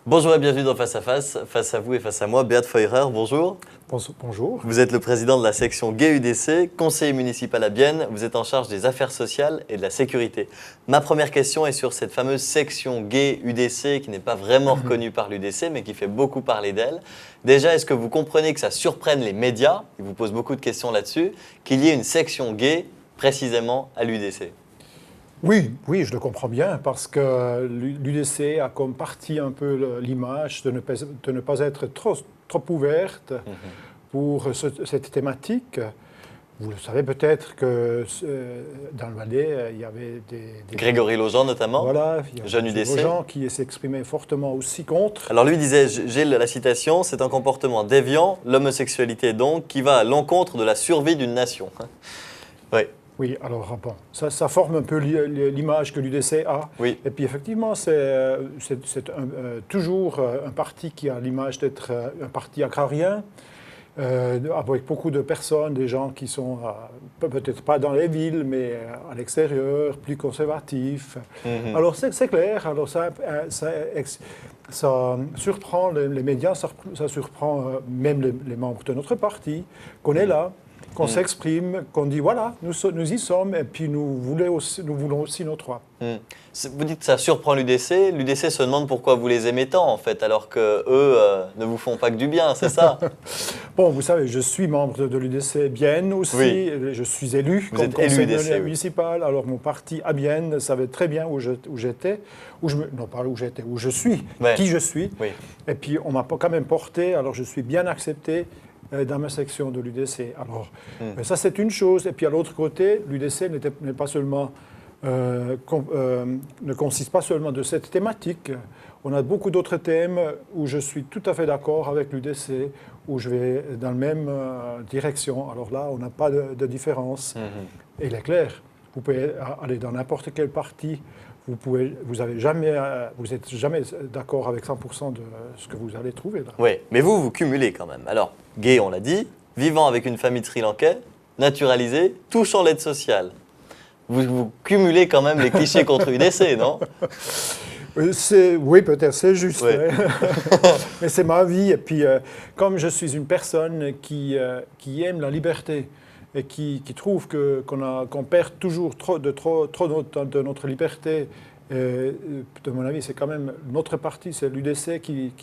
Bonjour et bienvenue dans Face à Face. Face à vous et face à moi, Beat Feurer, bonjour. Bonjour. Vous êtes le président de la section Gay UDC, conseiller municipal à Bienne. Vous êtes en charge des affaires sociales et de la sécurité. Ma première question est sur cette fameuse section Gay UDC qui n'est pas vraiment reconnue par l'UDC mais qui fait beaucoup parler d'elle. Déjà, est-ce que vous comprenez que ça surprenne les médias, ils vous posent beaucoup de questions là-dessus, qu'il y ait une section gay précisément à l'UDC? Oui, je le comprends bien parce que l'UDC a comme partie un peu l'image de ne pas être trop ouverte pour cette thématique. Vous le savez peut-être que dans le Valais, il y avait des Grégory Laujean notamment, voilà, il y a jeune UDC. Laujean qui s'exprimait fortement aussi contre. Alors lui disait, j'ai la citation, c'est un comportement déviant, l'homosexualité donc, qui va à l'encontre de la survie d'une nation. Oui. Oui, alors bon, ça forme un peu l'image que l'UDC a. Oui. Et puis effectivement, c'est toujours un parti qui a l'image d'être un parti agrarien, avec beaucoup de personnes, des gens qui sont peut-être pas dans les villes, mais à l'extérieur, plus conservatifs. Alors c'est clair, alors ça surprend les médias, ça surprend même les membres de notre parti, qu'on est là, qu'on s'exprime, qu'on dit voilà, nous y sommes et puis nous voulons aussi nos droits. Vous dites que ça surprend l'UDC. L'UDC se demande pourquoi vous les aimez tant en fait, alors qu'eux ne vous font pas que du bien, c'est ça? Bon, vous savez, je suis membre de l'UDC Bienne aussi, oui. Je suis élu vous comme conseiller municipal, oui. Alors mon parti à Bienne savait très bien où j'étais, non pas où j'étais, où je suis, ouais. Qui je suis, oui. Et puis on m'a quand même porté, alors je suis bien accepté dans ma section de l'UDC. Alors, mais ça c'est une chose. Et puis à l'autre côté, l'UDC n'est pas seulement, ne consiste pas seulement de cette thématique. On a beaucoup d'autres thèmes où je suis tout à fait d'accord avec l'UDC, où je vais dans la même direction. Alors là, on n'a pas de différence. Et il est clair, vous pouvez aller dans n'importe quel parti. Vous n'êtes jamais d'accord avec 100% de ce que vous allez trouver là. Oui, mais vous cumulez quand même. Alors, gay, on l'a dit, vivant avec une famille de Sri-Lankais, naturalisé, touchant l'aide sociale. Vous cumulez quand même les clichés contre UDC, non? Oui, peut-être, c'est juste. Oui. Ouais. Mais c'est ma vie. Et puis, comme je suis une personne qui aime la liberté et qui trouve qu'on perd toujours trop de notre liberté, de mon avis, c'est quand même notre parti, c'est l'UDC qui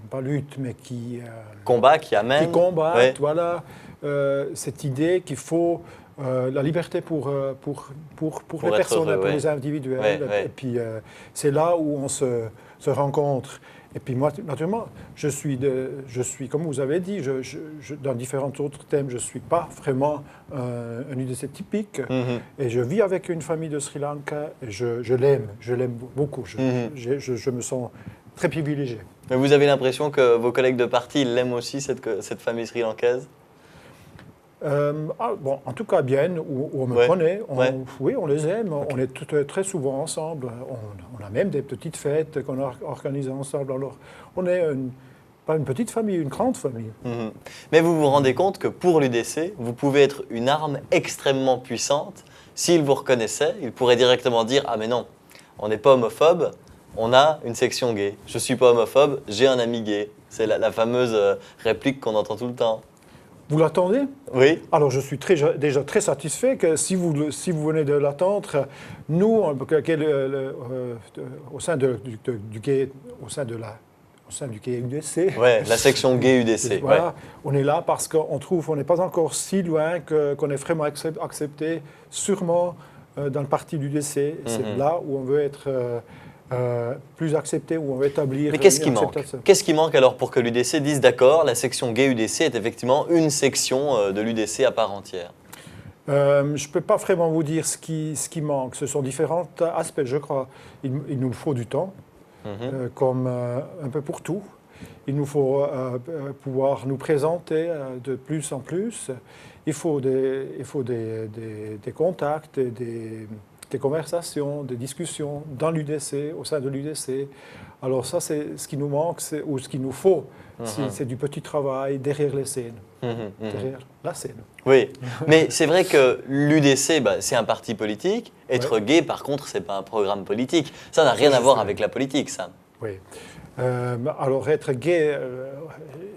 pas lutte, mais qui combat, qui amène. Qui combat, ouais. Voilà, cette idée qu'il faut la liberté pour les personnes, heureux, pour ouais. les individuels. Ouais. Et puis, c'est là où on se rencontre. Et puis moi, naturellement, je suis, comme vous avez dit, dans différents autres thèmes, je ne suis pas vraiment un UDC typique. Et je vis avec une famille de Sri Lanka et je l'aime beaucoup. Je me sens très privilégié. Mais vous avez l'impression que vos collègues de parti, ils l'aiment aussi, cette famille sri-lankaise? Bon, en tout cas, bien, où on me connaît, oui, on les aime. Okay. On est très souvent ensemble. On a même des petites fêtes qu'on organise ensemble. Alors, on est pas une petite famille, une grande famille. Mais vous vous rendez compte que pour l'UDC, vous pouvez être une arme extrêmement puissante. S'ils vous reconnaissaient, ils pourraient directement dire « Ah mais non, on n'est pas homophobe, on a une section gay. Je ne suis pas homophobe, j'ai un ami gay. » C'est la fameuse réplique qu'on entend tout le temps. Vous l'attendez? Oui. Alors, je suis déjà très satisfait que si vous venez de l'attendre, nous, au sein du gay UDC. Oui, la section gay UDC. Voilà, ouais. On est là parce qu'on trouve qu'on n'est pas encore si loin qu'on est vraiment accepté, sûrement dans le parti du l'UDC. C'est là où on veut être plus accepté, où on veut établir. Mais qu'est-ce qui manque? Qu'est-ce qui manque alors pour que l'UDC dise d'accord, la section gay UDC est effectivement une section de l'UDC à part entière? Je ne peux pas vraiment vous dire ce qui manque. Ce sont différents aspects, je crois. Il nous faut du temps, comme un peu pour tout. Il nous faut pouvoir nous présenter de plus en plus. Il faut des contacts, des des conversations, des discussions dans l'UDC, au sein de l'UDC. Alors ça, c'est ce qui nous manque, ou ce qu'il nous faut. C'est du petit travail derrière les scènes, derrière la scène. Oui, mais c'est vrai que l'UDC, c'est un parti politique. Être gay, par contre, c'est pas un programme politique. Ça n'a rien à voir avec la politique, ça. Oui. Alors être gay,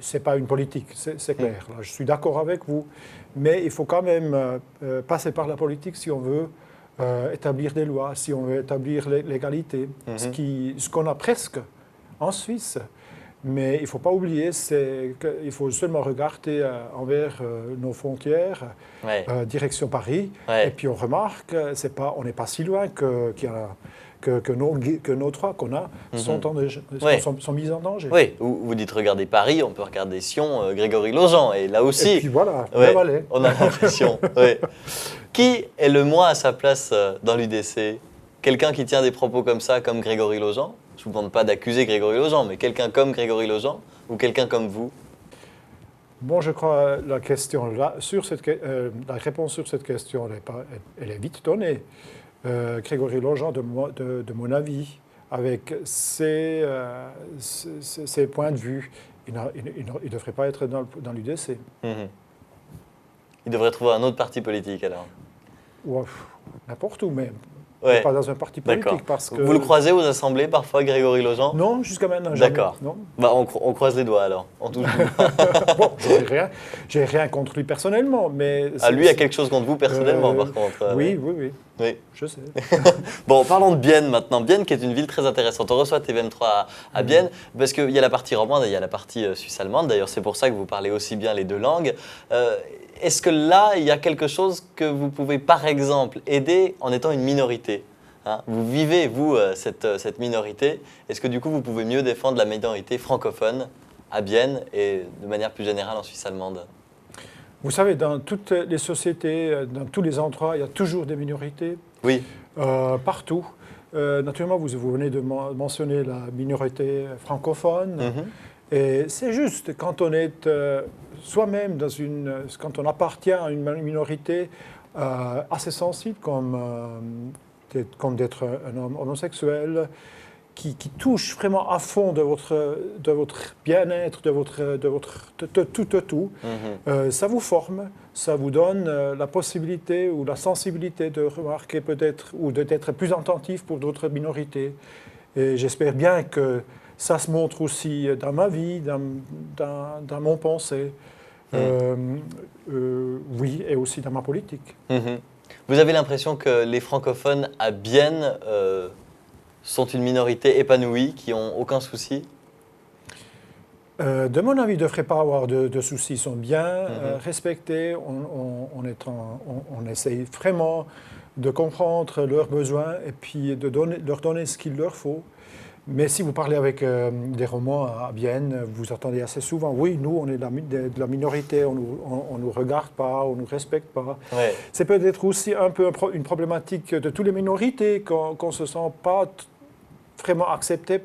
c'est pas une politique, c'est clair. Là, je suis d'accord avec vous, mais il faut quand même passer par la politique si on veut établir des lois, si on veut établir l'égalité, ce qu'on a presque en Suisse. Mais il ne faut pas oublier, qu'il faut seulement regarder envers nos frontières, direction Paris, et puis on remarque, on n'est pas si loin que nos droits qu'on a sont mis en danger. Oui, vous dites regardez Paris, on peut regarder Sion, Grégory Laujean, et là aussi, et puis voilà, on a l'impression. Qui est le moins à sa place dans l'UDC? Quelqu'un qui tient des propos comme ça, comme Grégory Laujean? Je ne vous demande pas d'accuser Grégory Laujean, mais quelqu'un comme Grégory Laujean ou quelqu'un comme vous? Bon, je crois la réponse sur cette question, elle est vite donnée. Grégory Laujean, de mon avis, avec ses points de vue, il ne devrait pas être dans l'UDC. Il devrait trouver un autre parti politique, alors? N'importe où, même. Pas dans un parti politique. Parce que... Vous le croisez aux assemblées parfois, Grégory Laujean? Non, jusqu'à maintenant. D'accord. On croise les doigts alors. On touche bon, j'ai rien contre lui personnellement, mais... lui a quelque chose contre vous personnellement, par contre. Oui, je sais. Bon, parlons de Bienne maintenant. Bienne qui est une ville très intéressante. On reçoit TVM3 à Bienne parce qu'il y a la partie romande et il y a la partie suisse-allemande. D'ailleurs, c'est pour ça que vous parlez aussi bien les deux langues. Est-ce que là, il y a quelque chose que vous pouvez, par exemple, aider en étant une minorité? Vous vivez, vous, cette minorité. Est-ce que du coup, vous pouvez mieux défendre la minorité francophone à Bienne et de manière plus générale en Suisse allemande? Vous savez, dans toutes les sociétés, dans tous les endroits, il y a toujours des minorités. Oui. Partout. Naturellement, vous venez de mentionner la minorité francophone. Et c'est juste, quand on est soi-même quand on appartient à une minorité assez sensible comme d'être un homme homosexuel, qui touche vraiment à fond de votre bien-être, de tout, ça vous forme, ça vous donne la possibilité ou la sensibilité de remarquer peut-être ou d'être plus attentif pour d'autres minorités. Et j'espère bien que ça se montre aussi dans ma vie, dans mon pensée, oui, et aussi dans ma politique. Vous avez l'impression que les francophones à Bienne sont une minorité épanouie, qui n'ont aucun souci? De mon avis, ils ne devraient pas avoir de soucis. Ils sont bien respectés. On essaye vraiment de comprendre leurs besoins et puis de leur donner ce qu'il leur faut. Mais si vous parlez avec des Romands à Bienne, vous entendez assez souvent, oui, nous, on est de la minorité, on nous regarde pas, on nous respecte pas. C'est peut-être aussi un peu une problématique de toutes les minorités, qu'on ne se sent pas vraiment accepté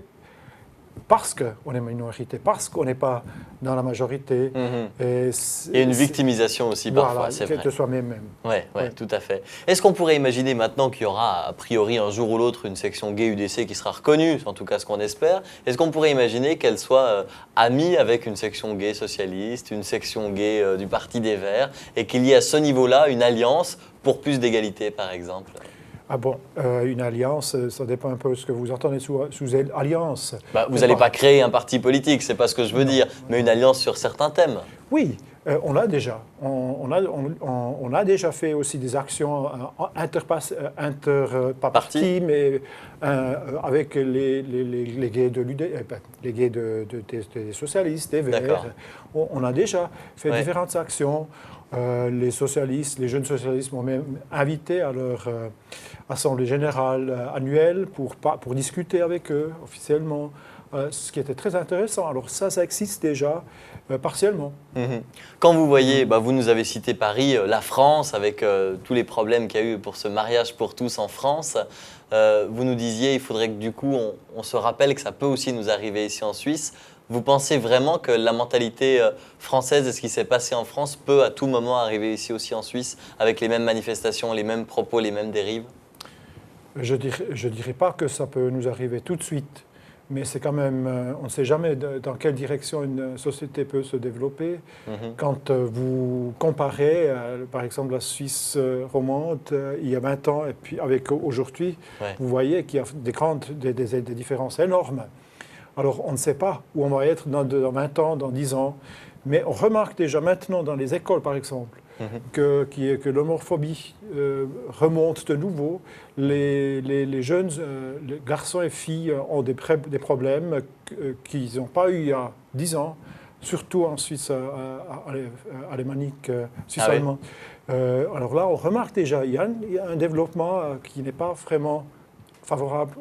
parce qu'on est minorité, parce qu'on n'est pas dans la majorité. Et une victimisation aussi parfois, c'est vrai. De soi-même. Oui, tout à fait. Est-ce qu'on pourrait imaginer maintenant qu'il y aura a priori un jour ou l'autre une section gay UDC qui sera reconnue, en tout cas ce qu'on espère, est-ce qu'on pourrait imaginer qu'elle soit amie avec une section gay socialiste, une section gay du Parti des Verts, et qu'il y ait à ce niveau-là une alliance pour plus d'égalité par exemple? Ah bon, une alliance, ça dépend un peu de ce que vous entendez sous alliance. Vous n'allez pas créer un parti politique, c'est pas ce que je veux dire, mais une alliance sur certains thèmes. Oui, on l'a déjà. On a déjà fait aussi des actions interpartis, mais avec les gays de les gays des socialistes, des Verts. On a déjà fait différentes actions. Les socialistes, les jeunes socialistes m'ont même invité à leur assemblée générale annuelle pour discuter avec eux officiellement, ce qui était très intéressant. Alors ça existe déjà partiellement. Quand vous voyez, vous nous avez cité Paris, la France, avec tous les problèmes qu'il y a eu pour ce mariage pour tous en France, vous nous disiez il faudrait que du coup on se rappelle que ça peut aussi nous arriver ici en Suisse. Vous pensez vraiment que la mentalité française et ce qui s'est passé en France peut à tout moment arriver ici aussi en Suisse avec les mêmes manifestations, les mêmes propos, les mêmes dérives? Je dirais pas que ça peut nous arriver tout de suite, mais c'est quand même, on ne sait jamais dans quelle direction une société peut se développer. Quand vous comparez, par exemple, la Suisse romande il y a 20 ans et puis avec aujourd'hui, vous voyez qu'il y a des différences énormes. Alors, on ne sait pas où on va être dans 20 ans, dans 10 ans, mais on remarque déjà maintenant dans les écoles, par exemple, que l'homophobie remonte de nouveau. Les jeunes, les garçons et filles ont des problèmes qu'ils n'ont pas eu il y a 10 ans, surtout en Suisse alémanique, Suisse allemande. Alors là, on remarque déjà, il y a un développement qui n'est pas vraiment favorable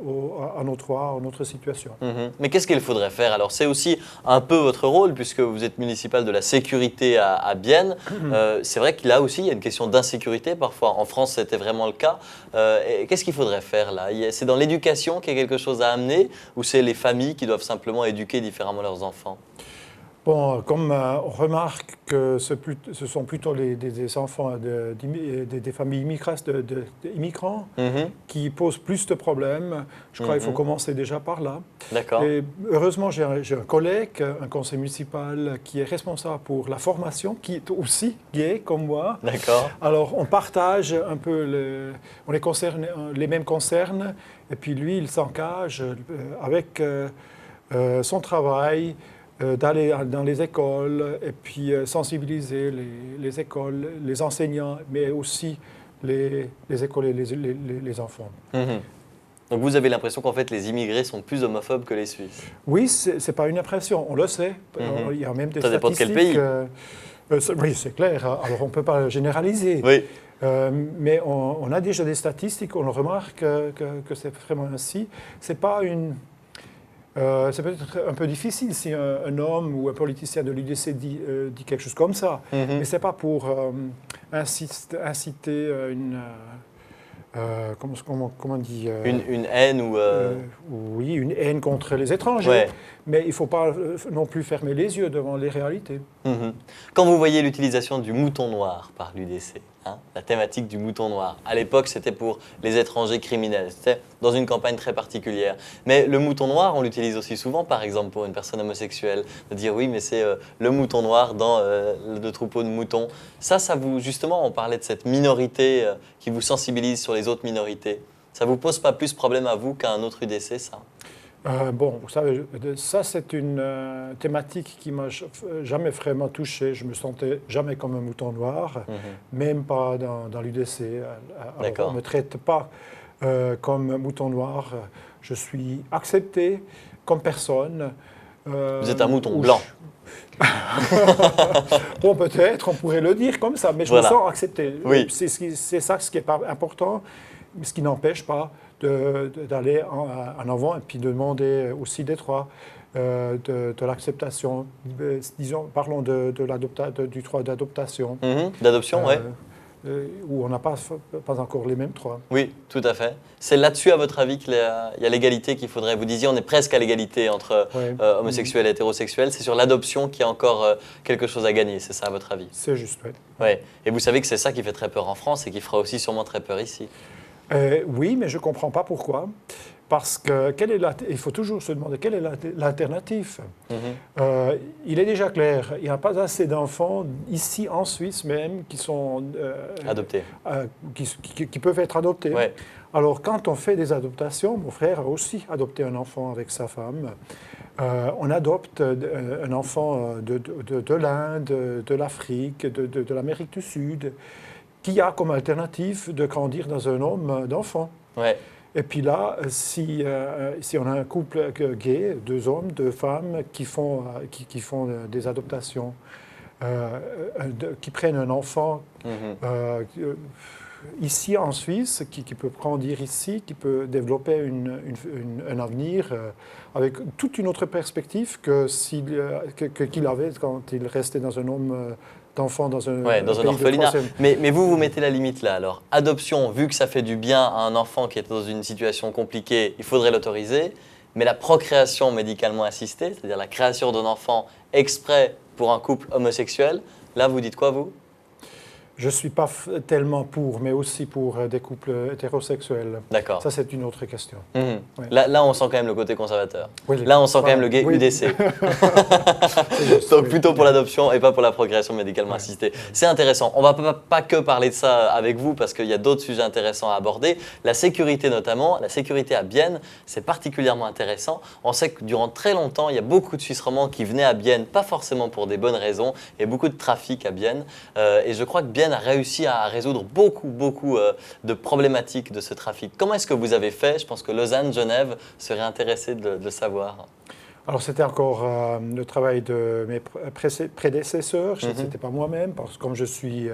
à notre situation. Mais qu'est-ce qu'il faudrait faire? Alors, c'est aussi un peu votre rôle, puisque vous êtes municipal de la sécurité à Bienne. C'est vrai que là aussi, il y a une question d'insécurité parfois. En France, c'était vraiment le cas. Qu'est-ce qu'il faudrait faire là? C'est dans l'éducation qu'il y a quelque chose à amener, ou c'est les familles qui doivent simplement éduquer différemment leurs enfants? Bon, comme on remarque que ce sont plutôt des enfants des familles immigrants qui posent plus de problèmes, je crois qu'il faut commencer déjà par là. D'accord. Et heureusement, j'ai un collègue, un conseil municipal qui est responsable pour la formation, qui est aussi gay comme moi. D'accord. Alors, on partage un peu, les mêmes concerns, et puis lui, il s'engage avec son travail, d'aller dans les écoles et puis sensibiliser les écoles, les enseignants, mais aussi les écoles et les enfants. Donc vous avez l'impression qu'en fait les immigrés sont plus homophobes que les Suisses? Oui, ce n'est pas une impression, on le sait. Il y a même des Ça dépend de statistiques. quel pays. Oui, c'est clair. Alors on ne peut pas généraliser. Oui. Mais on a déjà des statistiques, on remarque que c'est vraiment ainsi. C'est pas une... c'est peut-être un peu difficile si un homme ou un politicien de l'UDC dit quelque chose comme ça, mais ce n'est pas pour inciter une... comment on dit une haine ou... Oui, une haine contre les étrangers, Ouais. mais il ne faut pas non plus fermer les yeux devant les réalités. Quand vous voyez l'utilisation du mouton noir par l'UDC, la thématique du mouton noir, à l'époque c'était pour les étrangers criminels, c'était dans une campagne très particulière. Mais le mouton noir, on l'utilise aussi souvent, par exemple pour une personne homosexuelle, de dire oui, mais c'est le mouton noir dans le troupeau de moutons. Ça vous, justement, on parlait de cette minorité qui vous sensibilise sur les autres minorités. Ça vous pose pas plus problème à vous qu'à un autre UDC, ça? Bon, vous savez, ça c'est une thématique qui m'a jamais vraiment touché. Je me sentais jamais comme un mouton noir, même pas dans l'UDC. Alors, on ne me traite pas comme un mouton noir. Je suis accepté comme personne. Vous êtes un mouton blanc. Bon, peut-être, on pourrait le dire comme ça, mais je me sens accepté. Oui. C'est ça ce qui est pas important, ce qui n'empêche pas d'aller en avant et puis de demander aussi des droits, de l'acceptation. Disons, parlons du droit d'adoptation. D'adoption, oui. Où on n'a pas encore les mêmes droits. Oui, tout à fait. C'est là-dessus, à votre avis, qu'il y a l'égalité qu'il faudrait. Vous disiez, on est presque à l'égalité entre homosexuels et hétérosexuels. C'est sur l'adoption qu'il y a encore quelque chose à gagner, c'est ça, à votre avis? C'est juste, oui. Ouais. Et vous savez que c'est ça qui fait très peur en France et qui fera aussi sûrement très peur ici. Oui, mais je ne comprends pas pourquoi. Parce que il faut toujours se demander quelle est l'alternative. Il est déjà clair, il n'y a pas assez d'enfants ici en Suisse même qui sont adoptés, qui peuvent être adoptés. Ouais. Alors quand on fait des adaptations, mon frère a aussi adopté un enfant avec sa femme. On adopte un enfant de l'Inde, de l'Afrique, de l'Amérique du Sud, qui a comme alternative de grandir dans un homme d'enfant. Ouais. Et puis là, si on a un couple gay, deux hommes, deux femmes qui font des adoptations, qui prennent un enfant ici en Suisse, qui peut grandir ici, qui peut développer un avenir avec toute une autre perspective qu'il avait quand il restait dans un homme d'enfant dans un orphelinat. Mais vous mettez la limite là. Alors, adoption, vu que ça fait du bien à un enfant qui est dans une situation compliquée, il faudrait l'autoriser. Mais la procréation médicalement assistée, c'est-à-dire la création d'un enfant exprès pour un couple homosexuel, là, vous dites quoi, vous? Je ne suis pas tellement pour, mais aussi pour des couples hétérosexuels. D'accord. Ça, c'est une autre question. Mhm. Ouais. Là, on sent quand même le côté conservateur. Oui, Là, on sent quand voilà. même le gay Oui. UDC. Juste, Donc oui. plutôt pour l'adoption et pas pour la procréation médicalement assistée. C'est intéressant. On ne va pas que parler de ça avec vous parce qu'il y a d'autres sujets intéressants à aborder. La sécurité notamment, la sécurité à Bienne, c'est particulièrement intéressant. On sait que durant très longtemps, il y a beaucoup de Suisses romands qui venaient à Bienne, pas forcément pour des bonnes raisons. Il y a beaucoup de trafic à Bienne. Et je crois que Bienne a réussi à résoudre beaucoup de problématiques de ce trafic. Comment est-ce que vous avez fait? Je pense que Lausanne, Genève seraient intéressés de le savoir. Alors, c'était encore le travail de mes prédécesseurs. Ce n'était pas moi-même, parce que comme je suis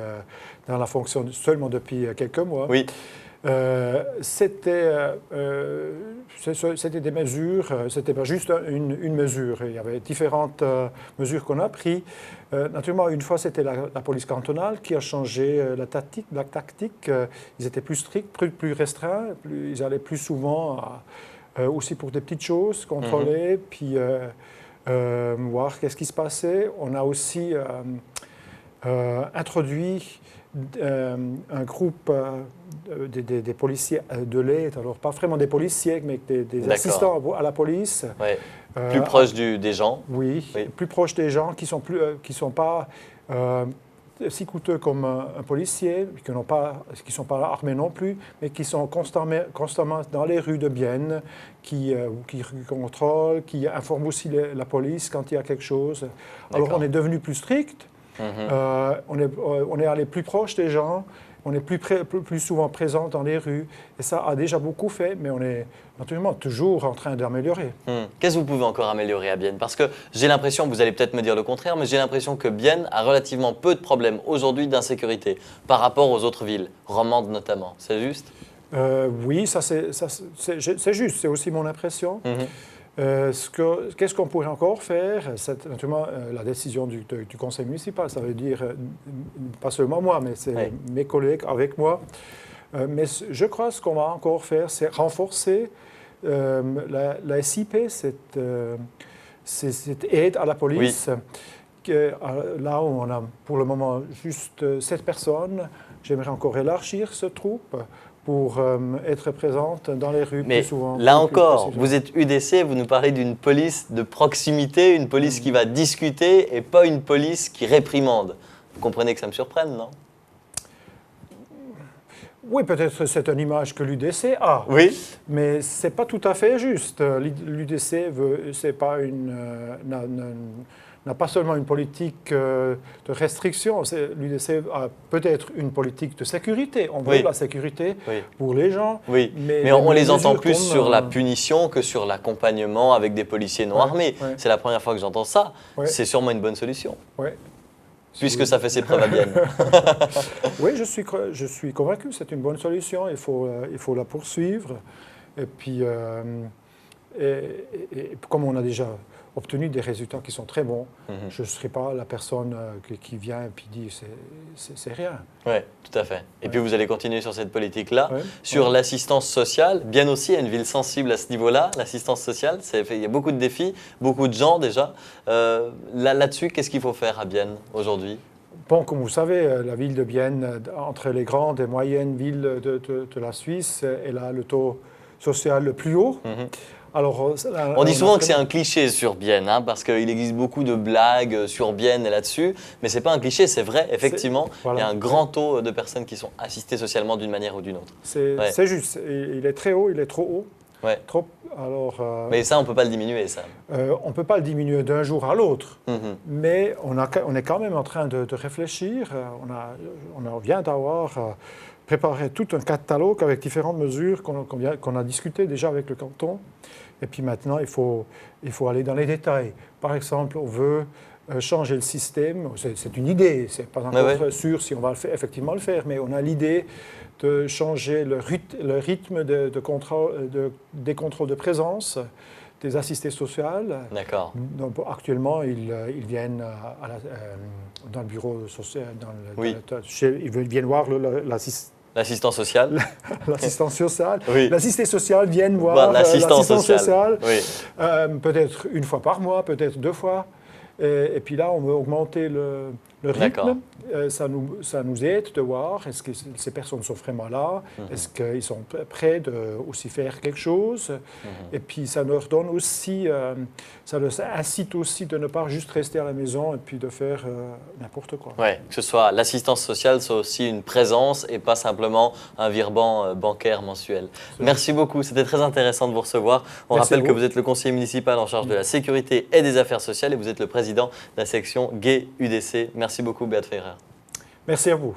dans la fonction seulement depuis quelques mois, Oui. C'était des mesures, c'était pas juste une mesure. Il y avait différentes mesures qu'on a prises. Naturellement, une fois, c'était la police cantonale qui a changé la tactique. Ils étaient plus stricts, plus restreints. Ils allaient plus souvent aussi pour des petites choses, contrôler, puis voir qu'est-ce qui se passait. On a aussi introduit un groupe des policiers de l'aide, alors pas vraiment des policiers, mais des assistants à la police. Ouais. Plus proches des gens. Oui, plus proches des gens, qui sont pas si coûteux comme un policier, qui ne sont pas armés non plus, mais qui sont constamment dans les rues de Bienne, qui contrôlent, qui informent aussi la police quand il y a quelque chose. Alors on est devenu plus strict. On est allé plus proche des gens, on est plus souvent présent dans les rues, et ça a déjà beaucoup fait, mais on est naturellement toujours en train d'améliorer. Qu'est-ce que vous pouvez encore améliorer à Bienne? Parce que j'ai l'impression, vous allez peut-être me dire le contraire, mais j'ai l'impression que Bienne a relativement peu de problèmes aujourd'hui d'insécurité par rapport aux autres villes, romandes notamment. C'est juste? Oui, ça c'est juste, c'est aussi mon impression. Qu'est-ce qu'on pourrait encore faire? C'est naturellement la décision du conseil municipal. Ça veut dire, pas seulement moi, mais c'est mes collègues avec moi. Mais je crois que ce qu'on va encore faire, c'est renforcer la SIP, cette aide à la police. Là où on a pour le moment juste 7 personnes, j'aimerais encore élargir ce troupe pour être présente dans les rues plus souvent. Là encore, vous êtes UDC, vous nous parlez d'une police de proximité, une police qui va discuter et pas une police qui réprimande. Vous comprenez que ça me surprenne, non? Oui, peut-être c'est une image que l'UDC a, oui. Mais ce n'est pas tout à fait juste. L'UDC n'a pas seulement une politique de restriction, l'UDC a peut-être une politique de sécurité. On veut la sécurité pour les gens. Oui, mais on les entend plus sur la punition que sur l'accompagnement avec des policiers non armés. C'est la première fois que j'entends ça. C'est sûrement une bonne solution. Puisque ça fait ses preuves à Bienne. Oui, je suis convaincu que c'est une bonne solution. Il faut la poursuivre. Et puis, comme on a déjà obtenu des résultats qui sont très bons, je ne serai pas la personne qui vient et puis dit c'est rien. Oui, tout à fait. Et puis vous allez continuer sur cette politique-là. Sur l'assistance sociale, Bienne aussi est une ville sensible à ce niveau-là. L'assistance sociale, il y a beaucoup de défis, beaucoup de gens déjà. Là-dessus, qu'est-ce qu'il faut faire à Bienne aujourd'hui? Bon, comme vous savez, la ville de Bienne, entre les grandes et moyennes villes de la Suisse, elle a le taux social le plus haut. Alors, on dit souvent que c'est un cliché sur Bienne, parce qu'il existe beaucoup de blagues sur Bienne et là-dessus, mais ce n'est pas un cliché, c'est vrai, effectivement. Il y a un grand taux de personnes qui sont assistées socialement d'une manière ou d'une autre. C'est juste, il est très haut, il est trop haut. Trop, alors, mais ça, on ne peut pas le diminuer, ça. On ne peut pas le diminuer d'un jour à l'autre, mais on est quand même en train de réfléchir. On vient d'avoir préparé tout un catalogue avec différentes mesures qu'on a discuté déjà avec le canton. Et puis maintenant, il faut aller dans les détails. Par exemple, on veut changer le système. C'est une idée, ce n'est pas encore sûr si on va effectivement le faire, mais on a l'idée de changer le rythme des contrôles de présence des assistés sociales. D'accord. Actuellement, ils viennent dans le bureau social, ils viennent voir l'assistant social. L'assistant social. L'assisté social vient voir l'assistant social. Peut-être une fois par mois, peut-être 2 fois. Et puis là, on veut augmenter Le D'accord. rythme, ça nous aide de voir est-ce que ces personnes sont vraiment là, est-ce qu'ils sont prêts de aussi faire quelque chose. Et puis ça leur donne aussi, ça les incite aussi de ne pas juste rester à la maison et puis de faire n'importe quoi. Ouais, que ce soit l'assistance sociale, soit aussi une présence et pas simplement un virement bancaire mensuel. Merci beaucoup, c'était très intéressant de vous recevoir. On Merci rappelle à que vous. vous êtes le conseiller municipal en charge de la sécurité et des affaires sociales et vous êtes le président de la section Gay UDC. Merci beaucoup Beat Ferrer. Merci à vous.